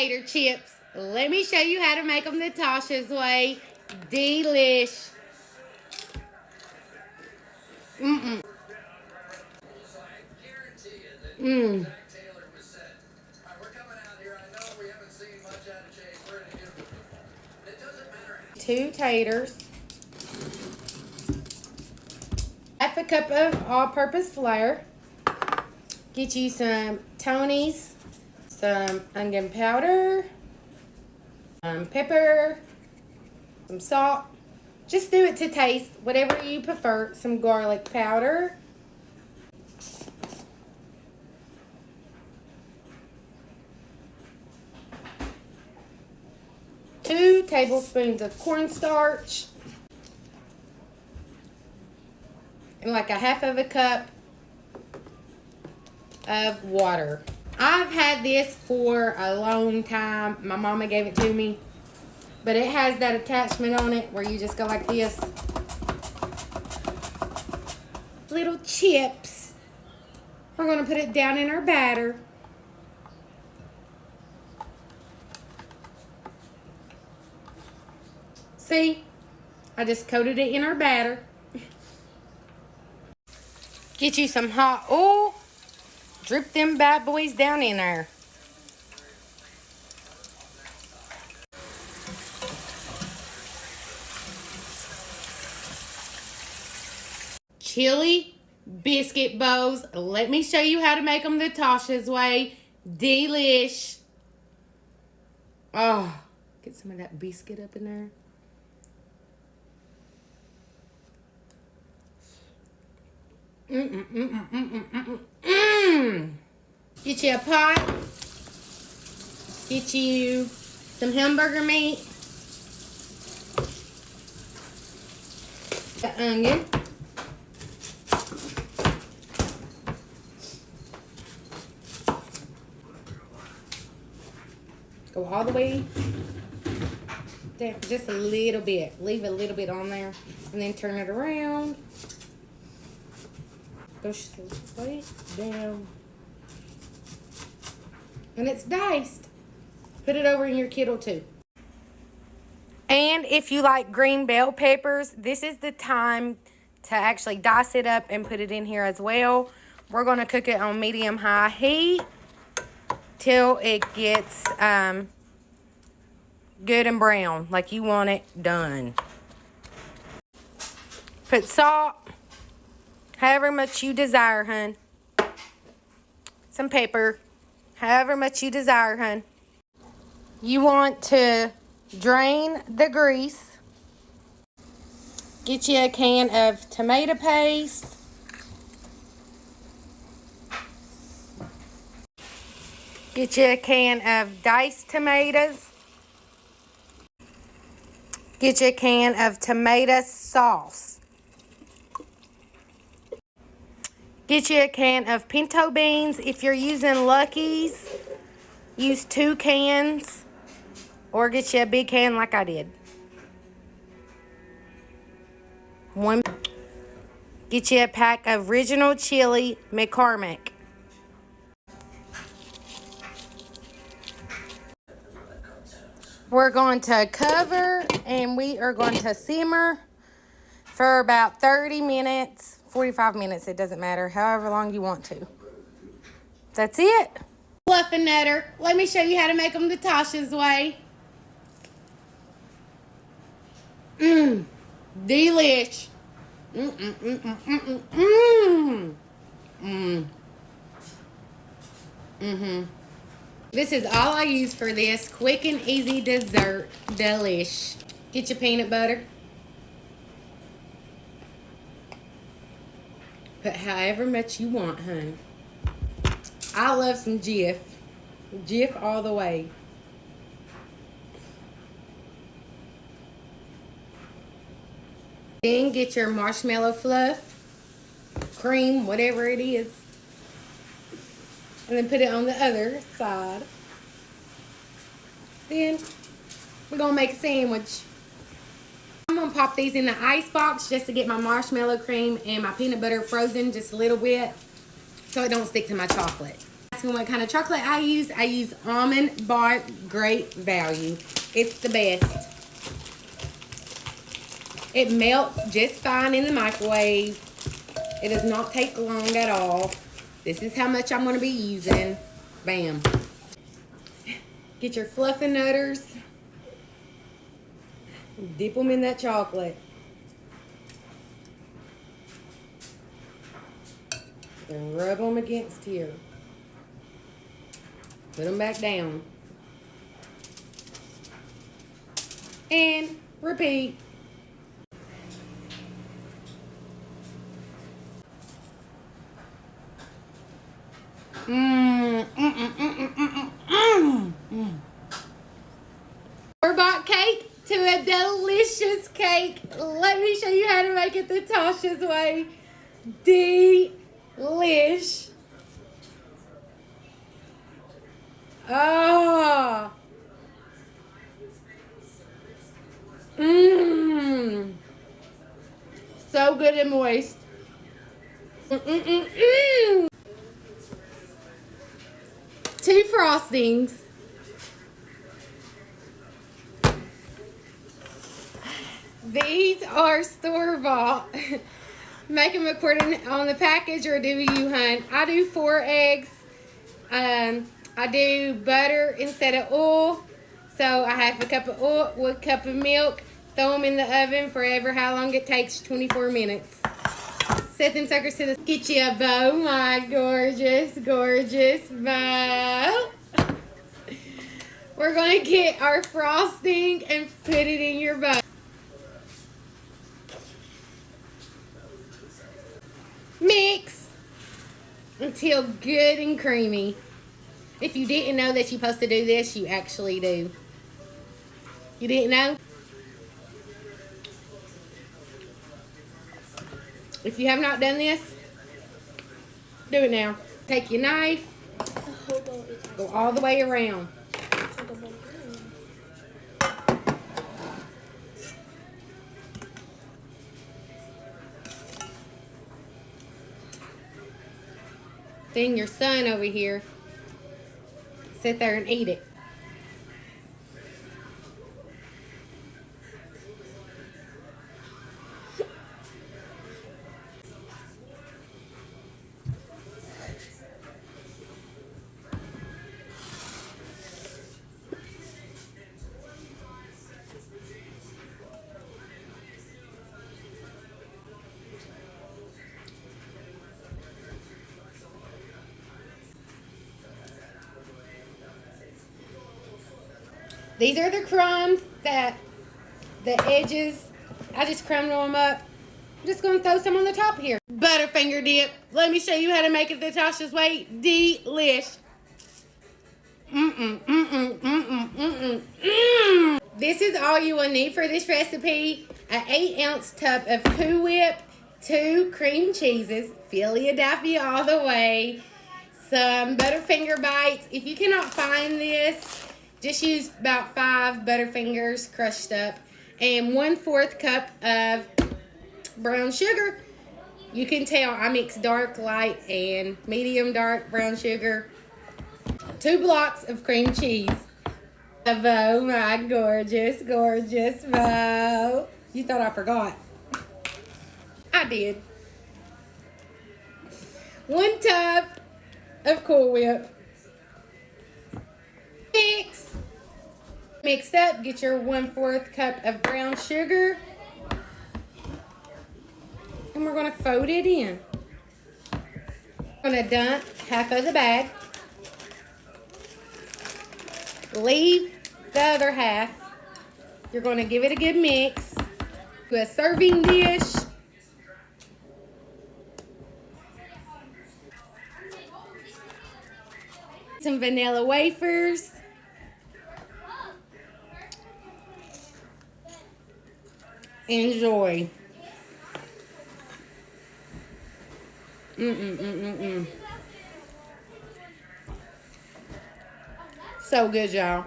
tater chips. Let me show you how to make them the Tasha's way. Delish. Mm-mm. Mmm. 2 taters. Half a cup of all-purpose flour. Get you some Tony's, some onion powder, some pepper, some salt. Just do it to taste, whatever you prefer. Some garlic powder. Two tablespoons of cornstarch. And like a half of a cup of water. I've had this for a long time. My mama gave it to me. But it has that attachment on it where you just go like this. Little chips. We're going to put it down in our batter. See? I just coated it in our batter. Get you some hot oil. Drip them bad boys down in there. Chili biscuit bows. Let me show you how to make them the Tasha's way. Delish. Oh, get some of that biscuit up in there. Get you a pot. Get you some hamburger meat. The onion. Go all the way down, just a little bit. Leave a little bit on there, and then turn it around. Go straight down. And it's diced. Put it over in your kettle too. And if you like green bell peppers, this is the time to actually dice it up and put it in here as well. We're going to cook it on medium-high heat till it gets good and brown, like you want it done. Put salt, however much you desire, hun. Some pepper, however much you desire, hun. You want to drain the grease. Get you a can of tomato paste. Get you a can of diced tomatoes. Get you a can of tomato sauce. Get you a can of pinto beans. If you're using Lucky's, use 2 cans. Or get you a big can like I did. Get you a pack of original chili McCormick. We're going to cover and we are going to simmer for about 30 minutes, 45 minutes, it doesn't matter, however long you want to. That's it. Fluffin' Nutter, let me show you how to make them the Tasha's way. Delish. This is all I use for this quick and easy dessert. Delish. Get your peanut butter. Put however much you want, hun. I love some Jif. Jif all the way. Then get your marshmallow fluff, cream, whatever it is. And then put it on the other side. Then we're going to make a sandwich. I'm going to pop these in the ice box just to get my marshmallow cream and my peanut butter frozen just a little bit so it don't stick to my chocolate. Asking what kind of chocolate I use almond bark, great value. It's the best. It melts just fine in the microwave. It does not take long at all. This is how much I'm going to be using. Bam. Get your fluffernutters. Dip them in that chocolate. Then rub them against here. Put them back down. And repeat. Store-bought cake to a delicious cake. Let me show you how to make it the Tasha's way. Delish. Oh. So good and moist. Two frostings. These are store-bought. Make them according on the package, or do you, hun? I do 4 eggs. I do butter instead of oil. So I have a cup of oil, 1 cup of milk. Throw them in the oven for ever how long it takes, 24 minutes. Set them suckers to the... Get you a bow, my gorgeous, gorgeous bow. We're going to get our frosting and put it in your bow. Mix until good and creamy. If you didn't know that you're supposed to do this, you actually do. You didn't know? If you have not done this, do it now. Take your knife, go all the way around. Then your son over here, sit there and eat it. These are the crumbs that the edges, I just crumbed them up. I'm just going to throw some on the top here. Butterfinger dip. Let me show you how to make it the Tasha's way. Delish. This is all you will need for this recipe. An 8-ounce tub of Cool Whip, 2 cream cheeses, Philadelphia all the way, some Butterfinger bites. If you cannot find this, just use about 5 Butterfingers crushed up, and 1/4 cup of brown sugar. You can tell I mix dark, light, and medium dark brown sugar. 2 blocks of cream cheese. Oh my gorgeous, gorgeous bow. You thought I forgot. I did. 1 tub of Cool Whip. Mixed up, get your 1/4 cup of brown sugar. And we're going to fold it in. I'm going to dump half of the bag. Leave the other half. You're going to give it a good mix. To a serving dish. Some vanilla wafers. Enjoy. So good, y'all.